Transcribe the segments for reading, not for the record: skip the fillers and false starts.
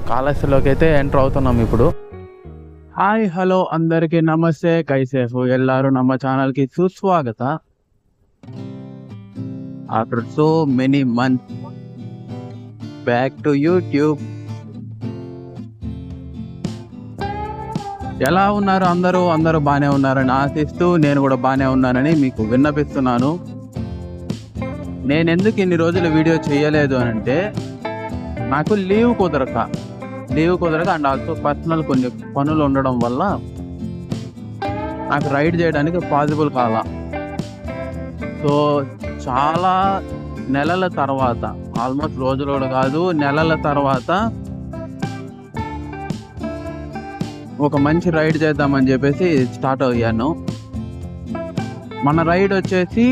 కాళహస్తిలోకి అయితే ఎంటర్ అవుతున్నాం ఇప్పుడు. హాయ్ హలో అందరికీ నమస్తే, కైసేఫు ఎల్లారు ನಮ್ಮ ఛానల్కి సుస్వాగత. After so many months back to YouTube. ఎలా ఉన్నారు అందరూ? అందరూ బాగానే ఉన్నారని ఆశిస్తూ నేను కూడా బాగానే ఉన్నానని మీకు విన్నపిస్తున్నాను. నేను ఎందుకు ఇన్ని రోజులు వీడియో చేయలేదు అని అంటే, నాకు లీవ్ కుదరక అండ్ ఆల్సో పర్సనల్ కొన్ని పనులు ఉండడం వల్ల నాకు రైడ్ చేయడానికి పాసిబుల్ కాలా. సో చాలా నెలల తర్వాత, ఆల్మోస్ట్ రోజులు కాదు నెలల తర్వాత ఒక మంచి రైడ్ చేద్దామని చెప్పేసి స్టార్ట్ అయ్యాను. మన రైడ్ వచ్చేసి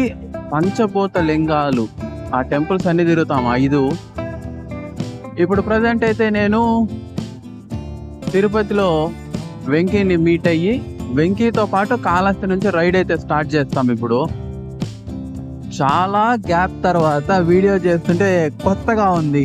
పంచభూత లింగాలు, ఆ టెంపుల్స్ అన్ని తిరుగుతాం 5. ఇప్పుడు ప్రజెంట్ అయితే నేను తిరుపతిలో వెంకీని మీట్ అయ్యి, వెంకీతో పాటు కాళహస్తి నుంచి రైడ్ అయితే స్టార్ట్ చేస్తాం. ఇప్పుడు చాలా గ్యాప్ తర్వాత వీడియో చేస్తుంటే కొత్తగా ఉంది.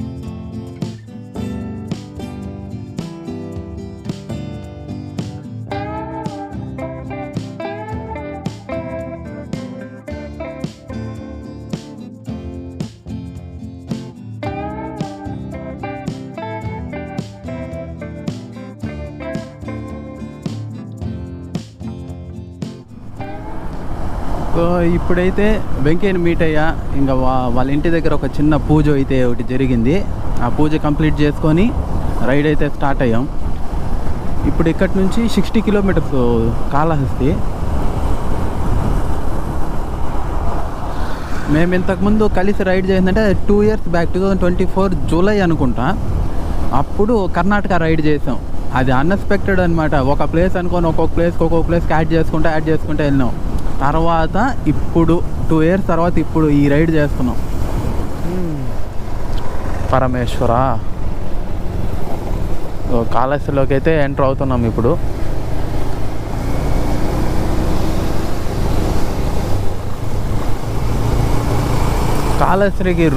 ఇప్పుడైతే వెంకయ్యని మీట్ అయ్యా. ఇంకా వాళ్ళ ఇంటి దగ్గర ఒక చిన్న పూజ అయితే ఒకటి జరిగింది. ఆ పూజ కంప్లీట్ చేసుకొని రైడ్ అయితే స్టార్ట్ అయ్యాం. ఇప్పుడు ఇక్కడి నుంచి 60 కిలోమీటర్స్ కాళహస్తి. మేము ఇంతకుముందు కలిసి రైడ్ చేసిందంటే 2 ఇయర్స్ బ్యాక్, 2024 జూలై అనుకుంటా. అప్పుడు కర్ణాటక రైడ్ చేసాం. అది అన్ఎక్స్పెక్టెడ్ అనమాట. ఒక ప్లేస్ అనుకొని ఒక్కొక్క ప్లేస్కి యాడ్ చేసుకుంటే వెళ్ళినాం. తర్వాత ఇప్పుడు 2 ఇయర్స్ తర్వాత ఇప్పుడు ఈ రైడ్ చేస్తున్నాం. పరమేశ్వర కాళహస్తిలోకి అయితే ఎంటర్ అవుతున్నాం ఇప్పుడు. కాళహస్తికి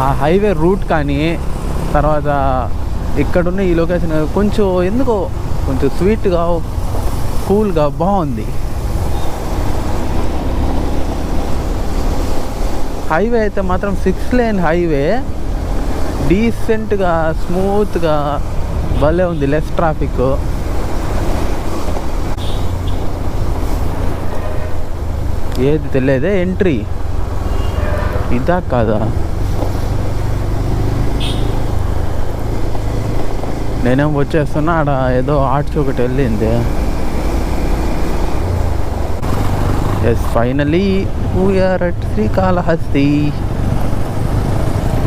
ఆ హైవే రూట్ కానీ, తర్వాత ఇక్కడున్న ఈ లొకేషన్ కొంచెం ఎందుకో కొంచెం స్వీట్గా కూల్గా బాగుంది. హైవే అయితే మాత్రం 6 లేన్ హైవే, డీసెంట్గా స్మూత్గా భలే ఉంది, లెస్ ట్రాఫిక్. ఏది తెలియదే ఎంట్రీ ఇదా కాదా? నేనేం వచ్చేస్తున్నా. ఆడ ఏదో ఆర్ట్స్ ఒకటి వెళ్ళింది. Yes, finally we are at Srikalahasti.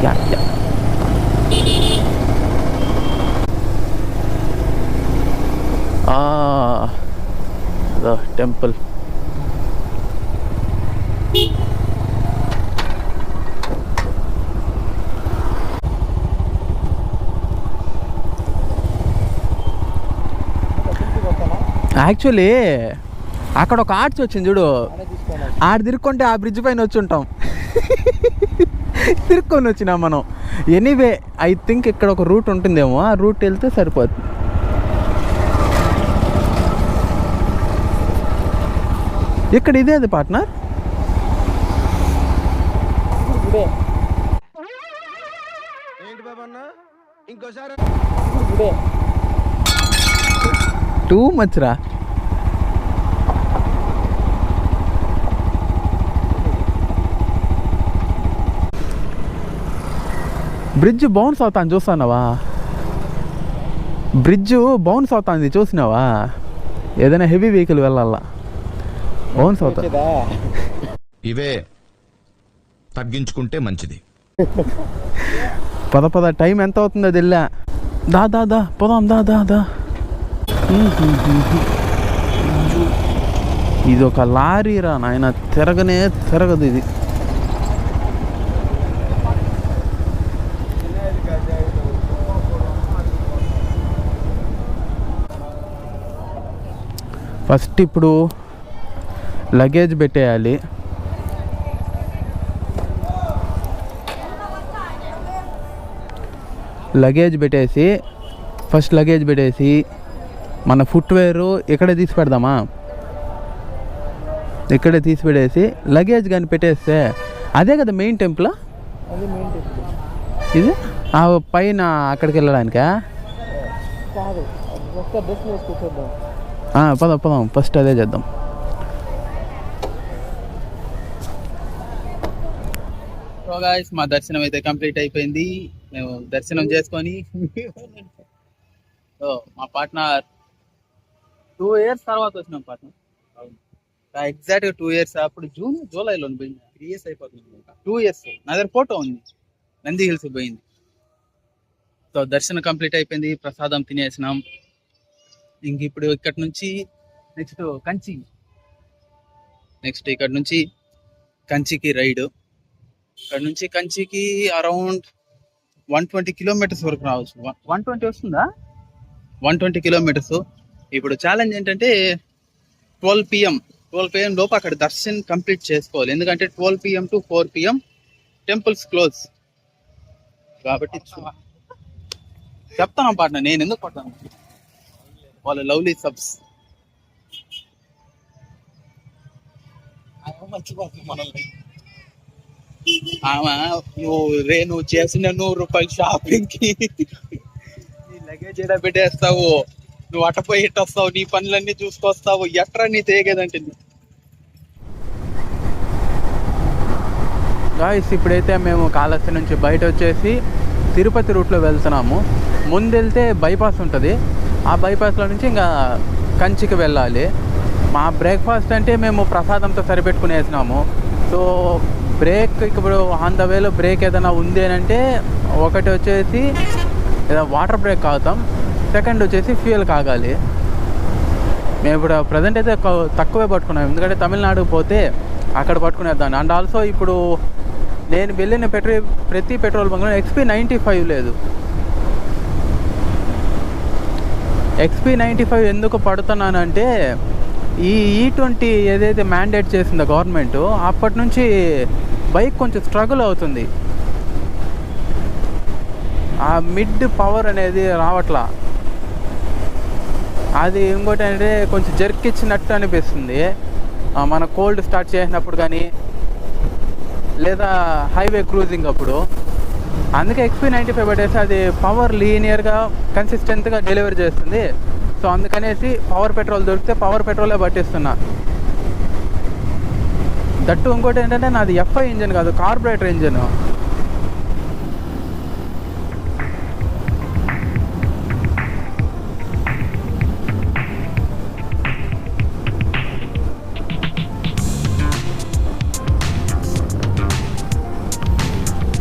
Yeah. The temple. Actually అక్కడ ఒక ఆర్ట్స్ వచ్చింది చూడు, ఆడ తిరుక్కుంటే ఆ బ్రిడ్జ్ పైన వచ్చి ఉంటాం. తిరుక్కొని వచ్చినాం మనం. ఎనీవే ఐ థింక్ ఇక్కడ ఒక రూట్ ఉంటుందేమో, ఆ రూట్ వెళ్తే సరిపోతుంది. ఇక్కడ ఇదేది పార్ట్నర్? టూ మచ్ రా. బ్రిడ్జ్ బౌన్స్ అవుతాను చూస్తున్నావా? బ్రిడ్జ్ బౌన్స్ అవుతుంది చూసినావా? ఏదైనా హెవీ వెహికల్ వెళ్ళాలా బౌన్స్ అవుతా. ఇవే తగ్గించుకుంటే మంచిది. పద టైం ఎంత అవుతుందో తెల్లా. దా పోదాం దా. ఇది ఒక లారీ రా నాయన, తిరగదు ఇది. ఫస్ట్ ఇప్పుడు లగేజ్ పెట్టేయాలి. లగేజ్ పెట్టేసి ఫస్ట్ లగేజ్ పెట్టేసి మన ఫుట్వేర్ ఇక్కడే తీసి పెడదామా, ఇక్కడే తీసి పెట్టేసి లగేజ్ కానీ పెట్టేస్తే అదే కదా మెయిన్ టెంపుల్. ఇది ఆ పైన అక్కడికి వెళ్ళడానికా? పదాం పదాం, ఫస్ట్ అదే చేద్దాం. సో గాయ్స్, మా దర్శనం అయితే కంప్లీట్ అయిపోయింది. మేము దర్శనం చేసుకొని మా పార్ట్నర్ 2 years తర్వాత వచ్చినాం పార్ట్నర్. ఎగ్జాక్ట్గా 2 years. అప్పుడు జూలైలో పోయింది. 3 years అయిపోతుంది. 2 years. నా దగ్గర ఫోటో ఉంది, నంది హిల్స్ పోయింది. సో దర్శనం కంప్లీట్ అయిపోయింది, ప్రసాదం తినేసినాం. ఇంక ఇప్పుడు ఇక్కడ నుంచి నెక్స్ట్ కంచి, ఇక్కడ నుంచి కంచికి రైడ్. ఇక్కడ నుంచి కంచికి అరౌండ్ 120 kilometers వరకు రావచ్చు. 120 వస్తుందా? 120 kilometers. ఇప్పుడు ఛాలెంజ్ ఏంటంటే 12 PM లోపు అక్కడ దర్శనం కంప్లీట్ చేసుకోవాలి. ఎందుకంటే 12 PM to 4 PM temples close కాబట్టి. చెప్తాను పాటన, నేను ఎందుకు పడతాను, వాళ్ళ లవ్లీ సబ్స్ మనల్ని. నువ్వు చేసిన 100 రూపాయల షాపింగ్ కి నీ లగేజ్ ఎడ పెట్టేస్తావు, నువ్వు అటపోయి ఇటు వస్తావు, నీ పనులన్నీ చూసుకొస్తావు, ఎట్రా నీ తేగేదంటే. గాయ్స్, ఇప్పుడైతే మేము కాళహస్తి నుంచి బయట వచ్చేసి తిరుపతి రూట్లో వెళ్తున్నాము. ముందెళ్తే బైపాస్ ఉంటుంది, ఆ బైపాస్లో నుంచి ఇంకా కంచికి వెళ్ళాలి. మా బ్రేక్ఫాస్ట్ అంటే మేము ప్రసాదంతో సరిపెట్టుకునేసినాము. సో బ్రేక్ ఇప్పుడు ఆన్ ద వేలో బ్రేక్ ఏదైనా ఉంది అని అంటే, ఒకటి వచ్చేసి ఏదో వాటర్ బ్రేక్ ఆగుతాం, సెకండ్ వచ్చేసి ఫ్యూయల్ కాగాలి. మేము ఇప్పుడు ప్రజెంట్ అయితే తక్కువే పట్టుకున్నాం, ఎందుకంటే తమిళనాడు పోతే అక్కడ పట్టుకునేద్దాం. అండ్ ఆల్సో ఇప్పుడు నేను వెళ్ళిన ప్రతి పెట్రోల్ బంక్లో XP 95 లేదు. XP 95 ఎందుకు పడుతున్నానంటే, ఈ E20 ఏదైతే మ్యాండేట్ చేసిందో గవర్నమెంట్, అప్పటి నుంచి బైక్ కొంచెం స్ట్రగుల్ అవుతుంది. ఆ మిడ్ పవర్ అనేది రావట్లా. అది ఇంకోటి అంటే కొంచెం జర్క్ ఇచ్చినట్టు అనిపిస్తుంది మన కోల్డ్ స్టార్ట్ చేసినప్పుడు కానీ, లేదా హైవే క్రూజింగ్ అప్పుడు. అందుకే XP 95 పట్టేసి అది పవర్ లీనియర్గా కన్సిస్టెంట్గా డెలివరీ చేస్తుంది. సో అందుకనేసి పవర్ పెట్రోల్ దొరికితే పవర్ పెట్రోలే పట్టిస్తున్నా. దట్టు ఇంకోటి ఏంటంటే నాది FI ఇంజన్ కాదు, కార్బొరేటర్ ఇంజన్.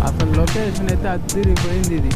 అసలు లొకేషన్ అయితే అదిరిపోయింది. ఇది